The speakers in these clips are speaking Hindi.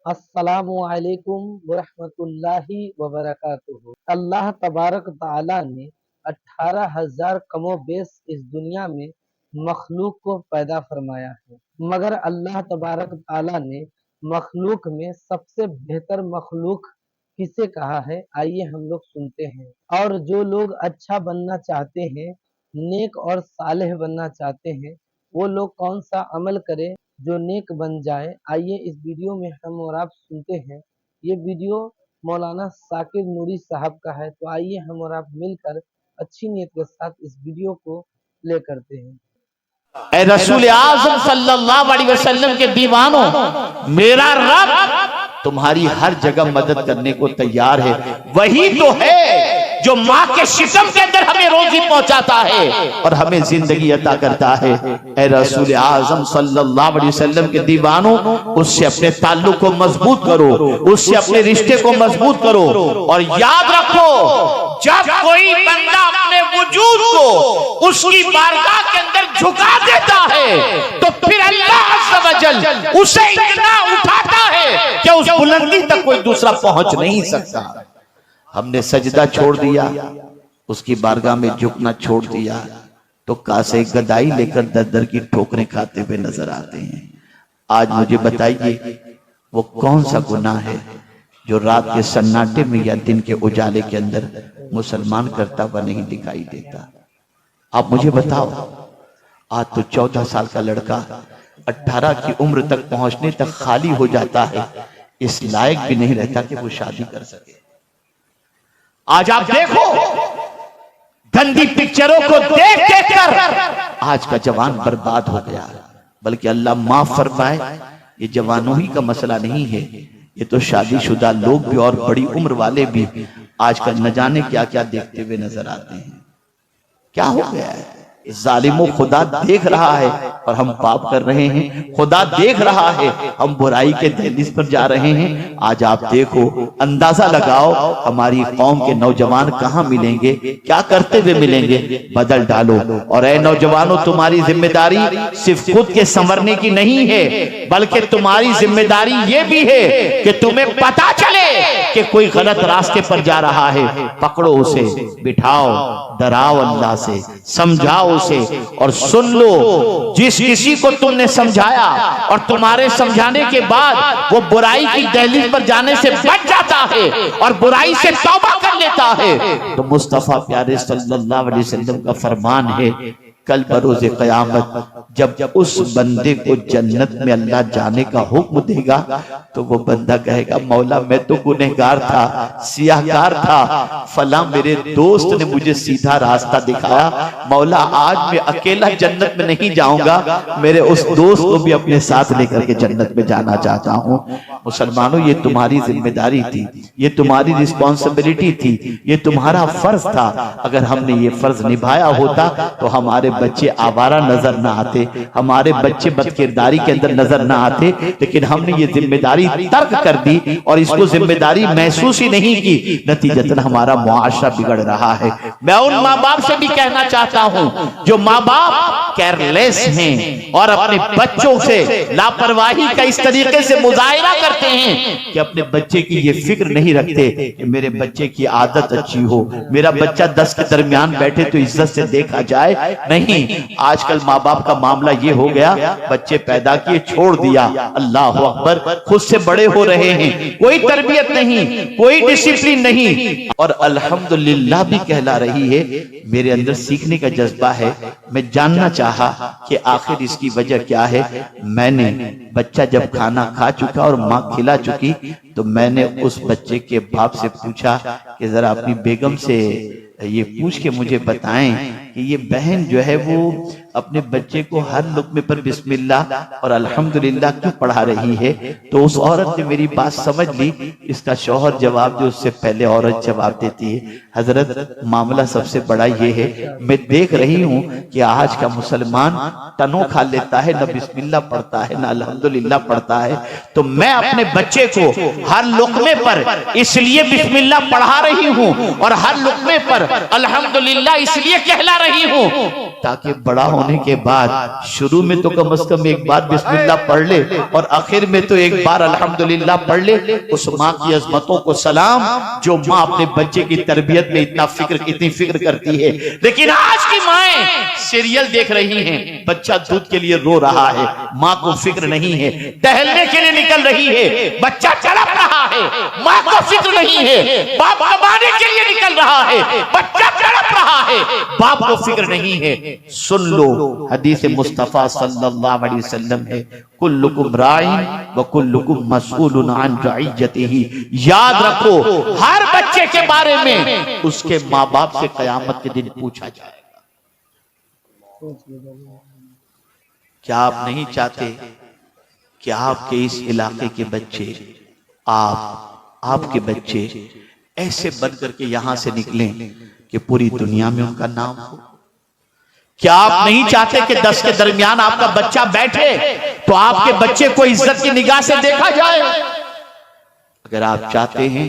अस्सलामु अलैकुम वरहमतुल्लाहि वबरकातुहू। अल्लाह तबारक ताला ने 18,000 कमोबेश इस दुनिया में मखलूक को पैदा फरमाया है, मगर अल्लाह तबारक ताला ने मखलूक में सबसे बेहतर मखलूक किसे कहा है, आइए हम लोग सुनते हैं। और जो लोग अच्छा बनना चाहते हैं, नेक और सालेह बनना चाहते हैं, वो लोग कौन सा अमल करें जो नेक बन जाए। आइए इस वीडियो में हम और आप सुनते हैं। ये वीडियो मौलाना साकिर नूरी साहब का है, तो आइए हम और आप मिलकर अच्छी नीयत के साथ इस वीडियो को प्ले करते हैं। ऐ रसूल आज़म सल्लल्लाहु अलैहि वसल्लम के दीवानों, मेरा रब तुम्हारी हर जगह मदद करने को तैयार है। वही तो है जो माँ के शिकम के अंदर हमें रोजी पहुंचाता है और हमें जिंदगी अता करता है। ऐ रसूल आज़म सल्लल्लाहु अलैहि वसल्लम के दीवानों, उससे अपने ताल्लुक को मजबूत करो, उससे अपने रिश्ते को मजबूत करो। और याद रखो, जब कोई बंदा अपने वजूद को उसकी बारगाह के अंदर झुका देता है, तो फिर अल्लाह अज़्ज़ व जल उसे इतना उठाता है कि उस बुलंदी तक कोई दूसरा पहुंच नहीं सकता। हमने सजदा छोड़ दिया, उसकी बारगाह में झुकना छोड़ दिया, तो कासे गदाई लेकर दर दर की ठोकरें खाते हुए नजर आते हैं। आज मुझे बताइए, वो कौन सा गुनाह है जो रात के सन्नाटे में या दिन के उजाले के अंदर मुसलमान करता हुआ नहीं दिखाई देता? आप मुझे बताओ। आज तो 14 साल का लड़का 18 की उम्र तक पहुंचने तक खाली हो जाता है, इस लायक भी नहीं रहता कि वो शादी कर सके। आज आप देखो, गंदी पिक्चरों को देख देख कर आज का जवान बर्बाद हो गया। बल्कि अल्लाह माफ फरमाए, ये जवानों ही का मसला नहीं है, ये तो शादीशुदा लोग भी और बड़ी उम्र वाले भी आजकल न जाने क्या क्या देखते हुए नजर आते हैं। क्या हो गया है? जालिमों, खुदा देख रहा है और हम पाप कर रहे हैं। खुदा देख रहा है, हम बुराई के दहलीज पर जा रहे हैं। आज आप देखो, अंदाजा लगाओ, हमारी कौम के नौजवान कहाँ मिलेंगे, क्या करते हुए मिलेंगे? बदल डालो। और ऐ नौजवानों, तुम्हारी जिम्मेदारी सिर्फ खुद के संवरने की नहीं है, बल्कि तुम्हारी जिम्मेदारी ये भी है कि तुम्हें पता चले कि कोई गलत रास्ते पर जा रहा है, पकड़ो उसे, बिठाओ, डराओ अल्लाह से, समझाओ उसे और सुन लो। जिस किसी को तुमने समझाया और तुम्हारे समझाने के बाद वो बुराई की दहलीज पर जाने से बच जाता है और बुराई से तौबा कर लेता है, तो मुस्तफा प्यारे सल्लल्लाहु अलैहि वसल्लम का फरमान है, कल बरोज़े क़यामत जब उस बंदे को जन्नत में अल्लाह जाने का हुक्म देगा, तो वो बंदा कहेगा, मौला मैं तो गुनहगार था, सियाहकार था, फला मेरे दोस्त ने मुझे सीधा रास्ता दिखाया, मौला आज मैं अकेला जन्नत में नहीं जाऊंगा, मेरे उस दोस्त को भी अपने साथ लेकर के जन्नत में जाना चाहता हूँ। मुसलमानों, ये तुम्हारी जिम्मेदारी थी, ये तुम्हारी रिस्पॉन्सिबिलिटी थी, ये तुम्हारा फर्ज था। अगर हमने ये फर्ज निभाया होता तो हमारे बच्चे आवारा नजर ना आते, हमारे बच्चे बदकिरदारी के अंदर नजर ना आते, लेकिन हमने ये जिम्मेदारी तर्क कर दी और इसको जिम्मेदारी महसूस ही नहीं की। नतीजतन हमारा मुआशरा बिगड़ रहा है। मैं उन माँ बाप से भी कहना चाहता हूँ जो माँ बाप केयरलेस हैं और अपने बच्चों से लापरवाही का इस तरीके से मुजाहिरा करते हैं कि अपने बच्चे की ये फिक्र नहीं रखते कि मेरे बच्चे की आदत अच्छी हो, मेरा बच्चा 10 के दरमियान बैठे तो इज्जत से देखा जाए। नहीं, आजकल माँ बाप का मामला ये हो गया, बच्चे पैदा किए, छोड़ दिया, अल्लाह अकबर, खुद से बड़े हो रहे हैं, कोई तरबियत नहीं, कोई डिसिप्लिन नहीं, और अल्हम्दुलिल्लाह भी कहला रही है। मेरे अंदर सीखने का जज्बा है, मैं जानना चाहा कि आखिर इसकी वजह क्या है। मैंने बच्चा जब खाना खा चुका और माँ खिला चुकी, तो मैंने उस बच्चे के बाप से पूछा कि जरा अपनी बेगम से ये पूछ के मुझे बताएं कि ये बहन जो है वो अपने बच्चे को हर लुक़मे पर बिस्मिल्लाह और अल्हम्दुलिल्लाह क्यों पढ़ा रही है। तो उस औरत ने मेरी बात समझ ली। इसका शौहर जवाब जो उससे पहले औरत जवाब देती है, हजरत मामला सबसे बड़ा ये है, मैं देख रही हूँ कि आज का मुसलमान तनो खा लेता है, न बिस्मिल्लाह पढ़ता है, न अल्हम्दुलिल्लाह पढ़ता है। तो मैं अपने बच्चे को हर लुक़मे पर इसलिए बिस्मिल्लाह पढ़ा रही हूँ और हर लुक़मे पर अल्हम्दुलिल्लाह इसलिए कहला रही हूँ ताकि बड़ा होने के बाद शुरू में तो कम से कम एक बार बिस्मिल्लाह पढ़ ले और आखिर में तो एक बार अल्हम्दुलिल्लाह पढ़ ले। उस माँ की अजमतों को सलाम जो माँ अपने बच्चे की तरबियत में इतनी फिक्र करती है। लेकिन आज की माएं सीरियल देख रही हैं, बच्चा दूध के लिए रो रहा है, माँ को फिक्र नहीं है। टहलने के लिए निकल रही है, बच्चा तड़प रहा है, माँ को फिक्र नहीं है। बाप कमाने के लिए निकल रहा है, बच्चा तड़प रहा है, बाप को फिक्र नहीं है। सुन लो, हदीस मुस्तफा सल्लल्लाहु अलैहि वसल्लम है, कुल्लुकुम राइन व कुल्लुकुम मसऊलुन अन रइयतिही। याद रखो, हर बच्चे के बारे में उसके माँ बाप से कयामत के दिन पूछा जाएगा। क्या आप नहीं चाहते कि आपके इस इलाके के बच्चे, आपके बच्चे ऐसे बन करके यहां से निकलें कि पूरी दुनिया में उनका नाम हो? क्या आप नहीं चाहते कि 10 के दरमियान आपका बच्चा बैठे तो आपके बच्चे को इज्जत की निगाह से देखा जाए? अगर आप चाहते हैं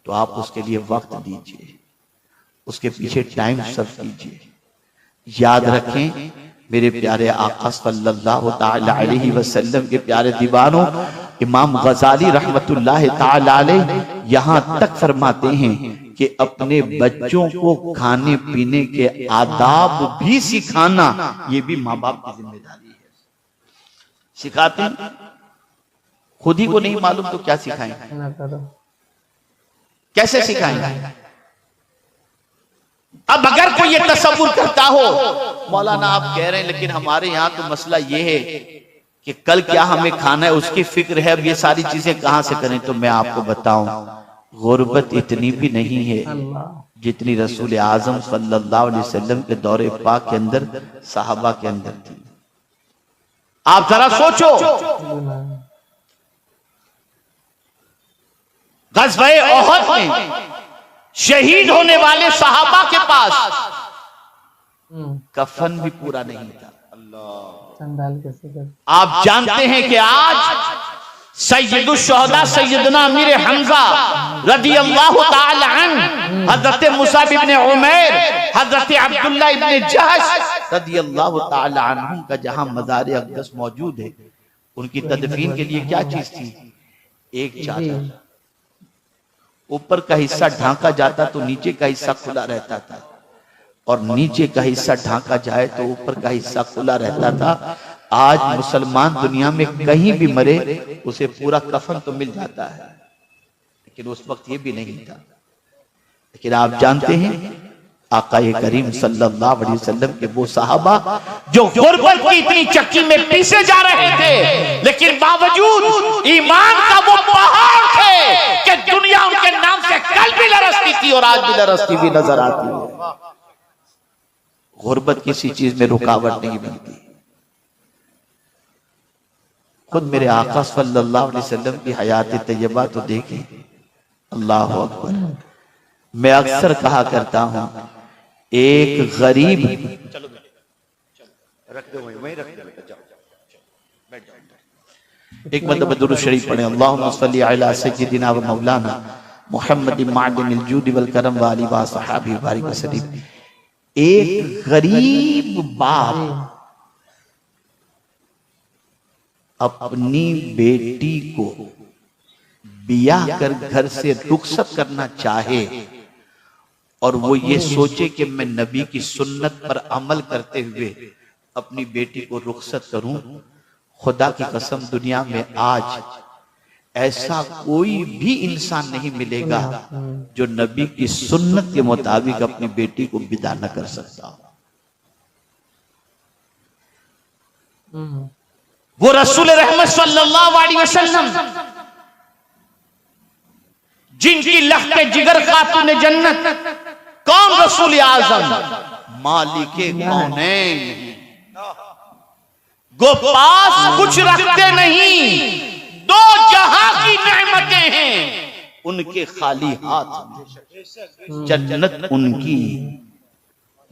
तो आप उसके लिए वक्त दीजिए, उसके पीछे टाइम सर्व कीजिए। याद रखें मेरे प्यारे आका सल्लल्लाहु ताला अलैहि वसल्लम के प्यारे दीवानों, इमाम गजाली रहमतुल्लाह ताला अलैह यहां तक फरमाते हैं कि अपने बच्चों को खाने पीने के आदाब भी सिखाना ये भी माँ बाप की जिम्मेदारी है। सिखाते हैं, खुद ही को नहीं मालूम तो क्या सिखाएंगे, कैसे सिखाएंगे? अब अगर कोई ये तसव्वुर करता हो, मौलाना आप कह रहे हैं लेकिन हमारे यहाँ तो मसला ये है कि कल क्या हमें खाना है उसकी फिक्र है, अब ये सारी चीजें कहां से करें? तो मैं आपको बताऊं, गुर्बत इतनी भी नहीं है जितनी रसूल आजम सल्लल्लाहु अलैहि वसल्लम के दौरे पाक के अंदर, सहाबा के अंदर थी। आप जरा सोचो, ग़ज़वे ओहद में शहीद होने वाले सहाबा के पास कफन भी पूरा नहीं था। आप जानते हैं कि आज सैयदुश शुहदा सैयदना अमीर हमजा रदियल्लाहु ताला अन्हु, हजरत मुसाब इब्ने उमैर, हजरत अब्दुल्लाह इब्ने जहश रदियल्लाहु ताला अन्हुम का जहां मज़ार अक़दस मौजूद है, उनकी तदफीन के लिए क्या चीज थी? एक चादर। ऊपर का हिस्सा ढांका जाता तो नीचे का हिस्सा खुला रहता था, और नीचे का हिस्सा ढांका जाए तो ऊपर का हिस्सा खुला रहता था। आज मुसलमान दुनिया में कहीं भी मरे उसे पूरा कफन तो मिल जाता है, लेकिन उस वक्त ये भी नहीं था। लेकिन आप जानते हैं आकाए करीम सल्लल्लाहु अलैहि वसल्लम के वो सहाबा जो गुर्बत की इतनी चक्की में पीसे जा रहे थे, लेकिन बावजूद ईमान का वो पहाड़ थे कि दुनिया उनके नाम से कल भी लरसती थी और आज भी लरसती हुई नजर आती है। गुर्बत किसी चीज में रुकावट नहीं बनती। खुद मेरे आका सल्लल्लाहु अलैहि वसल्लम की हयात तैयबा तो देखें, अल्लाह अकबर। मैं अक्सर कहा करता हूं, एक गरीब, एक मतलब दुरूद शरीफ पढ़े, अल्लाहुम्मा सल्ली अला सय्यिदिना व मौलाना मुहम्मद मादिनिल जूद वल करम व आलि व सहाबी बारिक वसल्लम। एक गरीब बाप अपनी बेटी को बियाह कर घर से रुखसत करना चाहे और वो ये सोचे कि मैं नबी की सुन्नत पर अमल करते हुए अपनी बेटी को रुखसत करूं, खुदा की कसम दुनिया में आज ऐसा कोई भी इंसान नहीं मिलेगा जो नबी की सुन्नत के मुताबिक अपनी बेटी को विदा न कर सकता। वो रसूल रहमत सल्लल्लाहु अलैहि वसल्लम जिनकी लख्ते जिगर खातून जन्नत, कौन रसूल आजम? मालिके कौनैन, गो पास कुछ रखते नहीं, दो जहां की नेमतें हैं उनके खाली हाथ। जन्नत उनकी,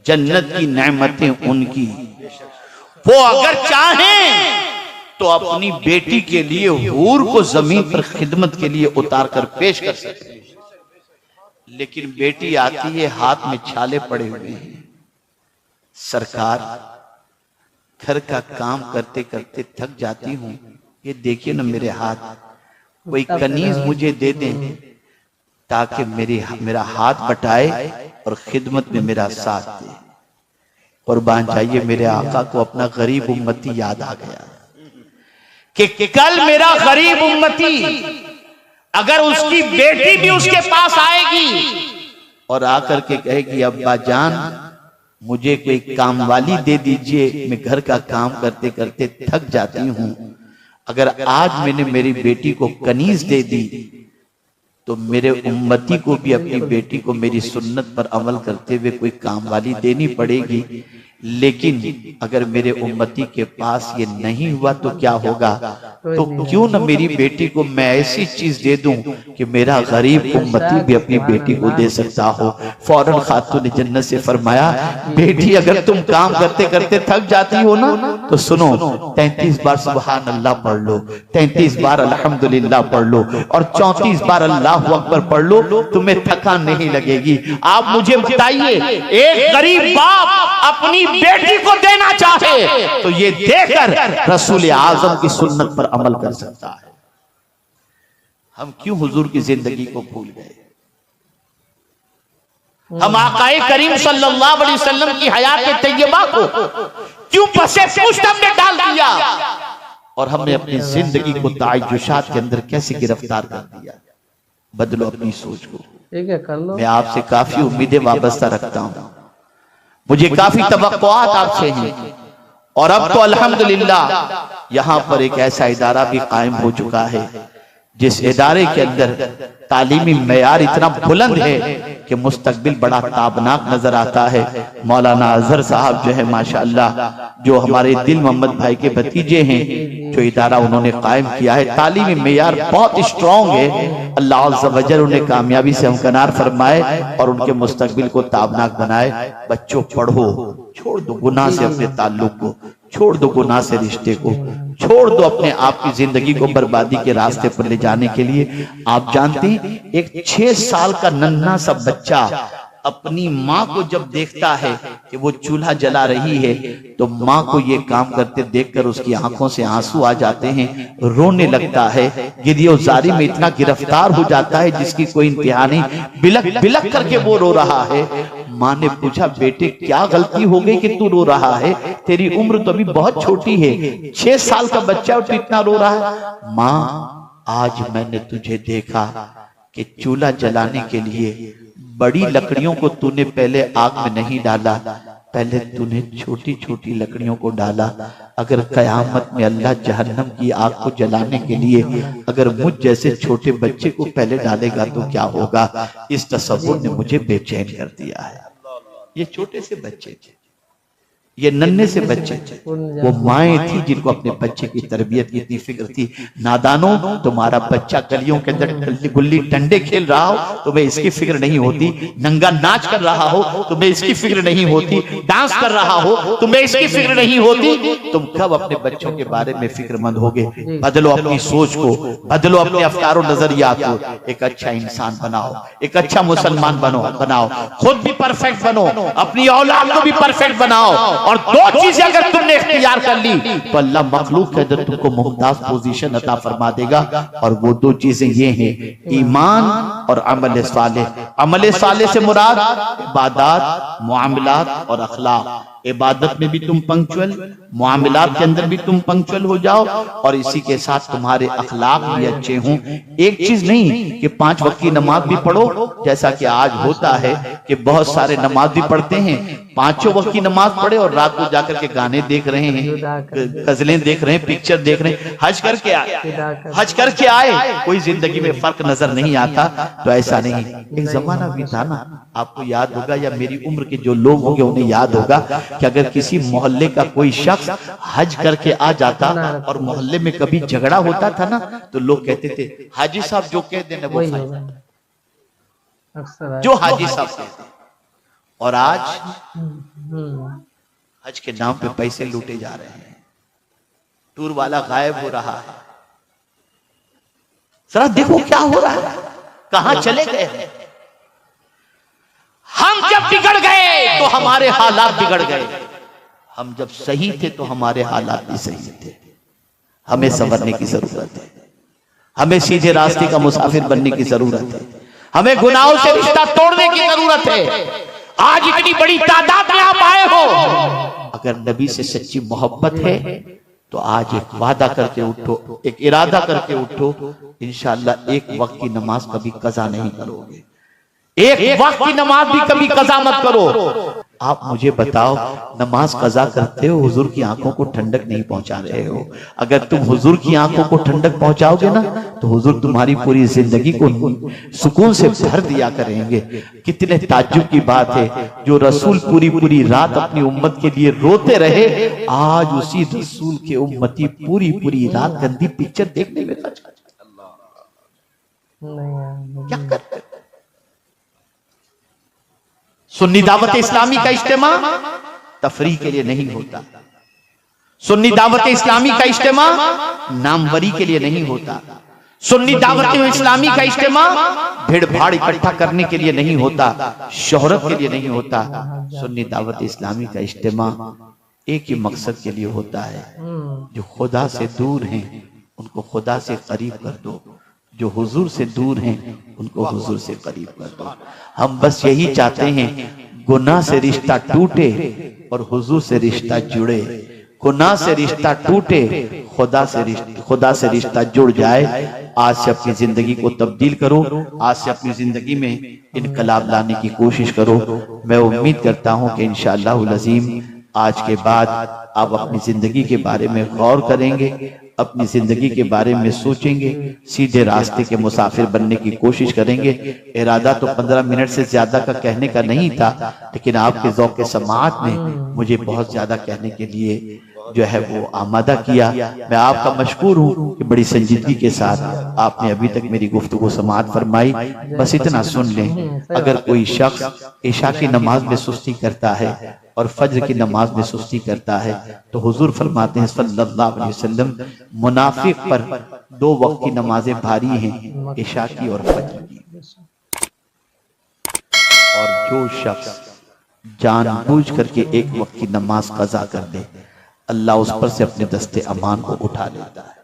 जन्नत की नेमतें उनकी। वो अगर चाहें तो अपनी बेटी के लिए हूर को जमीन पर खिदमत के लिए उतार कर पेश कर सकते हैं, लेकिन बेटी आती है हाथ में छाले पड़े हुए हैं, सरकार घर का काम करते करते थक जाती हूँ, ये देखिए ना मेरे हाथ, कोई कनीज मुझे दे दें ताकि मेरा हाथ बटाए और खिदमत में मेरा साथ दे। कुर्बान जाइए, मेरे आका को अपना गरीब उम्मती याद आ गया कि कल मेरा गरीब उम्मती अगर उसकी बेटी भी उसके पास आएगी और आकर के कहेगी अब्बा जान मुझे कोई काम वाली दे दीजिए, मैं घर का काम करते करते थक जाती हूँ, अगर आज मैंने मेरी बेटी को कनीज दे दी तो मेरे उम्मती को भी अपनी बेटी को मेरी सुन्नत पर अमल करते हुए कोई काम वाली देनी पड़ेगी। लेकिन अगर मेरे उम्मती के पास ये नहीं हुआ तो क्या होगा? तो क्यों न मेरी बेटी को मैं ऐसी चीज दे दूं कि मेरा गरीब उम्मती भी अपनी बेटी को दे सकता हो। फौरन खातून जन्नत से फरमाया, बेटी अगर तुम काम करते करते थक जाती हो ना तो सुनो, 33 बार सुभान अल्लाह पढ़ लो, 33 बार अल्हम्दुलिल्लाह पढ़ लो और 34 बार अल्लाहु अकबर पढ़ लो, तुम्हें थकान नहीं लगेगी। आप मुझे बताइए, एक गरीब बाप अपनी बेटी को देना चाहे तो ये देकर रसूल आजम की सुन्नत पर अमल कर सकता है। हम क्यों हुजूर की जिंदगी को भूल गए? हम आकाए करीम सल्लल्लाहु अलैहि वसल्लम की हयात तैयबा को क्यों पसे पुष्ट हमने डाल दिया और हमने अपनी जिंदगी को तायुशात के अंदर कैसे गिरफ्तार कर दिया? बदलो अपनी सोच को। ठीक है, कर लो। मैं आपसे काफी उम्मीदें वाबस्ता रखता हूं, मुझे काफी तवक्कुआत आपसे हैं और अब तो अल्हम्दुलिल्लाह यहाँ पर एक ऐसा इदारा भी कायम हो चुका है जिस इदारे के अंदर तालीमी मेयार इतना बुलंद है कि मुस्तकबिल बड़ा ताबनाक नजर आता है। मौलाना अजहर साहब जो है माशाअल्लाह, जो हमारे दिल मोहम्मद भाई के भतीजे हैं, जो इदारा उन्होंने कायम किया है, तालीमी मेयार बहुत स्ट्रॉन्ग है। अल्लाह अज़्ज़ व जल उन्हें कामयाबी से हमकनार फरमाए और उनके मुस्तकबिल को ताबनाक बनाए। बच्चों पढ़ो, छोड़ दो गुनाह से अपने ताल्लुक को, छोड़ दो गुनाह से रिश्ते को, छोड़ दो अपने आप की जिंदगी को बर्बादी के रास्ते पर ले जाने के लिए। आप जानते हैं, एक 6 साल का नन्हा सा बच्चा अपनी माँ को जब देखता है कि वो चूल्हा जला रही है तो माँ को ये काम करते देखकर उसकी आंखों से आंसू आ जाते हैं, रोने लगता है, गिरियोजारी में इतना गिरफ्तार हो जाता है जिसकी कोई इंतहा नहीं, बिलक बिलक करके वो रो रहा है। माँ ने पूछा, बेटे क्या गलती हो गई कि तू रो रहा है? तेरी उम्र तो अभी बहुत छोटी है, 6 साल का बच्चा और तू इतना रो रहा है। माँ, आज मैंने तुझे देखा कि चूल्हा जलाने के लिए बड़ी लकड़ियों को तूने पहले आग में नहीं डाला, पहले तूने छोटी छोटी लकड़ियों को डाला। अगर कयामत में अल्लाह जहन्नम की आग को जलाने के लिए अगर मुझ जैसे छोटे बच्चे को पहले डालेगा तो क्या होगा? इस तसव्वुर ने मुझे बेचैन कर दिया है। ये छोटे से बच्चे थे, ये नन्हे से बच्चे थे, वो माएँ थी जिनको अपने बच्चे की तरबियत की इतनी फिक्र थी। नादानों, तुम्हारा बच्चा गलियों के अंदर गुल्ली डंडे खेल रहा हो तुम्हें इसकी फिक्र नहीं होती, नंगा नाच कर रहा हो तुम्हें इसकी फिक्र नहीं होती, डांस कर रहा हो तुम्हें इसकी फिक्र नहीं होती, तुम कब अपने बच्चों के बारे में फिक्रमंद होगे? बदलो अपनी सोच को, बदलो अपने अफकार और नजरियात को, एक अच्छा इंसान बनाओ, एक अच्छा मुसलमान बनाओ, खुद भी परफेक्ट बनो, अपनी औलाद को भी परफेक्ट बनाओ। और 2 चीजें अगर तुमने इख्तियार कर ली तो अल्लाह मखलूक के अंदर तुमको मुमताज पोजीशन अता फरमा देगा। और वो 2 चीजें ये हैं, ईमान और अमल सालेह। अमल सालेह से मुराद इबादत, मुआमलात और अखलाक। इबादत में भी तुम पंक्चुअल, मुआमलात के अंदर भी तुम पंक्चुअल हो जाओ और इसी के साथ तुम्हारे अखलाक भी अच्छे हों। एक चीज नहीं कि 5 वक्त की नमाज भी पढ़ो, जैसा कि आज होता है कि बहुत सारे नमाज भी पढ़ते हैं, 5 वक्त की नमाज पढ़े और रात को जाकर के गाने देख रहे हैं, गजलें देख रहे हैं, पिक्चर देख रहे हैं। हज करके आए कोई जिंदगी में फर्क नजर नहीं आता। तो ऐसा नहीं, एक जमाना भी था ना, आपको याद होगा या मेरी उम्र के जो लोग होंगे उन्हें याद होगा कि अगर किसी मोहल्ले का कोई शख्स हज करके आ जाता और मोहल्ले में कभी झगड़ा होता था ना तो लोग कहते थे, हाजी साहब जो कह देना वो जो हाजी साहब कहते। और आज हज के नाम पे पैसे लूटे जा रहे हैं, टूर वाला गायब हो रहा है। जरा देखो क्या हो रहा है, कहां चले गए हम। जब बिगड़ गए तो हमारे हालात बिगड़ गए। हम जब सही थे तो हमारे हालात भी सही थे। हमें संवरने की जरूरत है, हमें सीधे रास्ते का मुसाफिर बनने की जरूरत है, हमें गुनाहों से रिश्ता तोड़ने की जरूरत है। आज इतनी बड़ी तादाद में आप आए हो, अगर नबी से सच्ची मोहब्बत है तो आज एक वादा करके उठो, एक इरादा करके उठो, इंशाअल्लाह एक वक्त की नमाज कभी कज़ा नहीं करोगे, एक वक्त की नमाज भी कभी कज़ा मत करो। आप मुझे बताओ, नमाज कज़ा करते हो, हुजूर की आंखों को ठंडक नहीं पहुंचा रहे हो। अगर तुम हुजूर की आंखों को ठंडक पहुंचाओगे ना तो हुजूर तुम्हारी पूरी जिंदगी को सुकून से भर दिया करेंगे। कितने ताज्जुब की बात है, जो रसूल पूरी पूरी रात अपनी उम्मत के लिए रोते रहे, आज उसी रसूल के उम्मती पूरी पूरी रात गंदी पिक्चर देखने में क्या करते। सुन्नी दावत इस्लामी का इज्तिमा तफरीह के लिए नहीं होता, सुन्नी दावत इस्लामी का इज्तिमा नामवरी के लिए नहीं होता, सुन्नी दावत इस्लामी का इज्तिमा भीड़ भाड़ इकट्ठा करने के लिए नहीं होता, शोहरत के लिए नहीं होता। सुन्नी दावत इस्लामी का इज्तिमा एक ही मकसद के लिए होता है, जो खुदा से दूर हैं उनको खुदा से करीब कर दो, जो हुजूर से दूर हैं उनको हुजूर से करीब कर दो। हम बस यही चाहते हैं, गुनाह से रिश्ता टूटे और हुजूर से रिश्ता जुड़े, गुनाह से रिश्ता टूटे, खुदा से रिश्ता जुड़ जाए। आज से अपनी जिंदगी को तब्दील करो, आज से अपनी जिंदगी में इनकलाब लाने की कोशिश करो। मैं उम्मीद करता हूं कि इंशाअल्लाह अज़ीम आज के बाद आप अपनी जिंदगी के बारे में गौर करेंगे, अपनी जिंदगी के बारे में सोचेंगे, सीधे रास्ते के मुसाफिर बनने की कोशिश करेंगे। इरादा तो 15 मिनट से ज्यादा का कहने का नहीं था, लेकिन आपके ज़ौक़ के समाअत ने मुझे बहुत ज्यादा कहने के लिए जो है वो आमादा किया। मैं आपका मशकूर हूँ कि बड़ी संजीदगी के साथ आपने अभी तक मेरी गुफ्तगू समाअत फरमाई। बस इतना सुन लें, अगर कोई शख्स इशा की नमाज में सुस्ती करता है और फज्र की नमाज में सुस्ती करता है तो हुजूर फरमाते हैं सल्लल्लाहु अलैहि वसल्लम, मुनाफिक पर 2 वक्त की नमाजें भारी हैं, इशा की और फज्र की। और जो शख्स जानबूझ करके एक वक्त की नमाज कज़ा कर दे, अल्लाह उस पर से अपने दस्ते अमान को उठा लेता है।